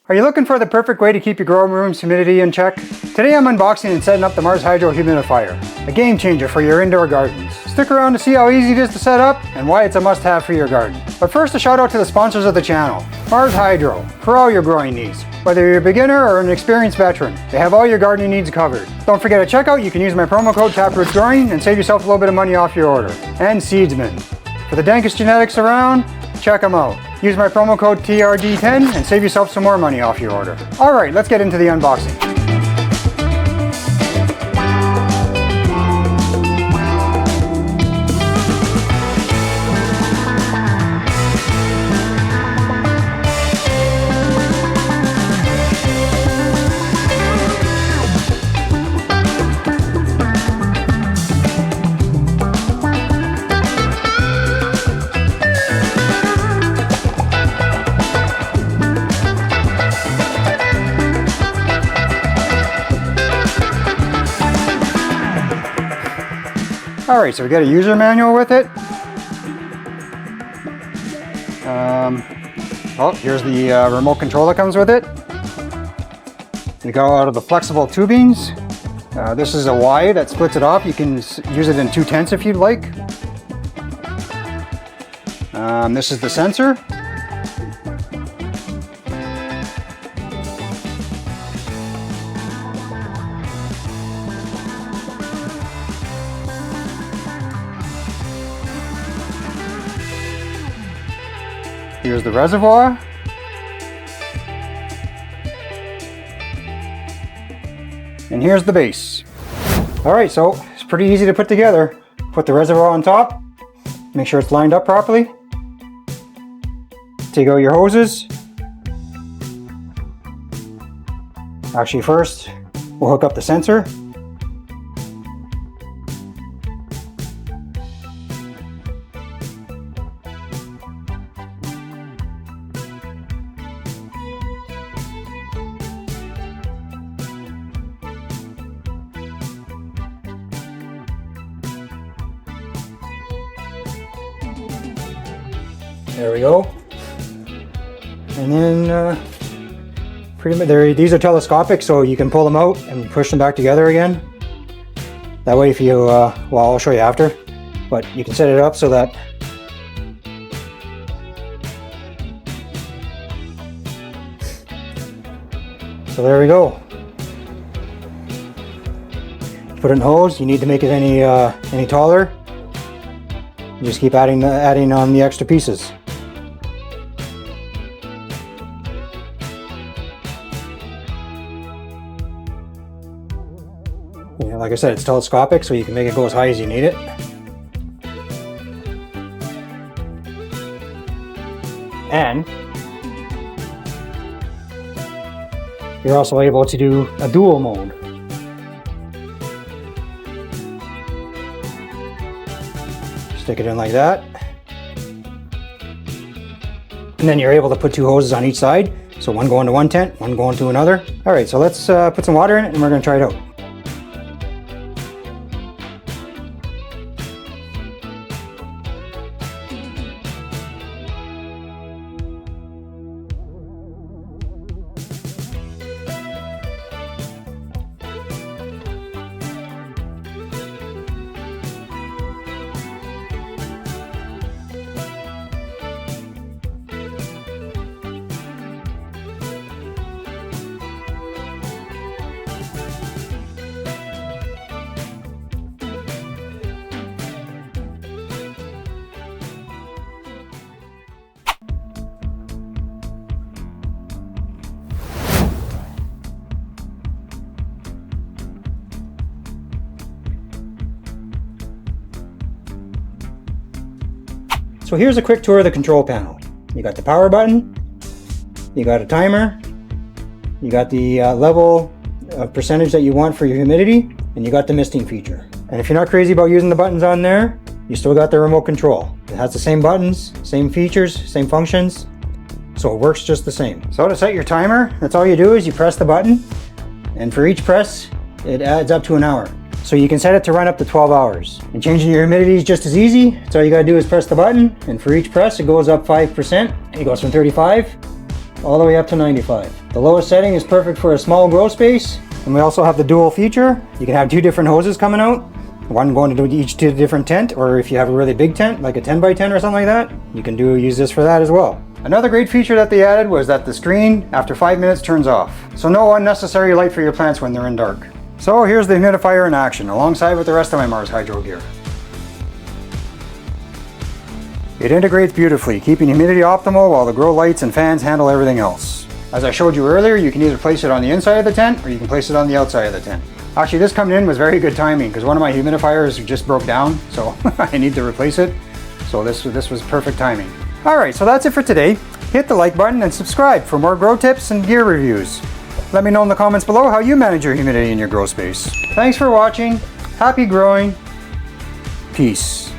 Are you looking for the perfect way to keep your growing room's humidity in check? Today I'm unboxing and setting up the Mars Hydro Humidifier, a game changer for your indoor gardens. Stick around to see how easy it is to set up and why it's a must-have for your garden. But first, a shout out to the sponsors of the channel, Mars Hydro, for all your growing needs. Whether you're a beginner or an experienced veteran, they have all your gardening needs covered. Don't forget at checkout you can use my promo code TAPROOTGrowing and save yourself a little bit of money off your order. And Seedsman, for the dankest genetics around, check them out. Use my promo code TRD10 and save yourself some more money off your order. Alright, let's get into the unboxing. Alright, so we got a user manual with it. Here's the remote control that comes with it. You go out of the flexible tubings. This is a Y that splits it off. You can use it in 2/10 if you'd like. This is the sensor. Here's the reservoir. And here's the base. Alright, so it's pretty easy to put together. Put the reservoir on top. Make sure it's lined up properly. Take out your hoses. Actually, first, we'll hook up the sensor. There we go. And then pretty much these are telescopic, so you can pull them out and push them back together again. That way if you, well, I'll show you after, but you can set it up so that so there we go. Put it in hose. You need to make it any taller. You just keep adding on the extra pieces. Yeah, like I said, it's telescopic, so you can make it go as high as you need it. And you're also able to do a dual mode. Stick it in like that. And then you're able to put two hoses on each side. So one going to one tent, one going to another. All right, so let's put some water in it and we're gonna try it out. So here's a quick tour of the control panel. You got the power button, you got a timer, you got the level of percentage that you want for your humidity, and you got the misting feature. And if you're not crazy about using the buttons on there, you still got the remote control. It has the same buttons, same features, same functions, so it works just the same. So to set your timer, that's all you do is you press the button, and for each press, it adds up to an hour. So you can set it to run up to 12 hours. And changing your humidity is just as easy. So all you gotta do is press the button, and for each press it goes up 5%. It goes from 35 all the way up to 95. The lowest setting is perfect for a small grow space. And we also have the dual feature. You can have two different hoses coming out. One going to each to a different tent, or if you have a really big tent, like a 10 by 10 or something like that, you can use this for that as well. Another great feature that they added was that the screen, after 5 minutes, turns off. So no unnecessary light for your plants when they're in dark. So here's the humidifier in action, alongside with the rest of my Mars Hydro gear. It integrates beautifully, keeping humidity optimal while the grow lights and fans handle everything else. As I showed you earlier, you can either place it on the inside of the tent, or you can place it on the outside of the tent. Actually, this coming in was very good timing, because one of my humidifiers just broke down, so I need to replace it. So this was perfect timing. Alright, so that's it for today. Hit the like button and subscribe for more grow tips and gear reviews. Let me know in the comments below how you manage your humidity in your grow space. Thanks for watching. Happy growing. Peace.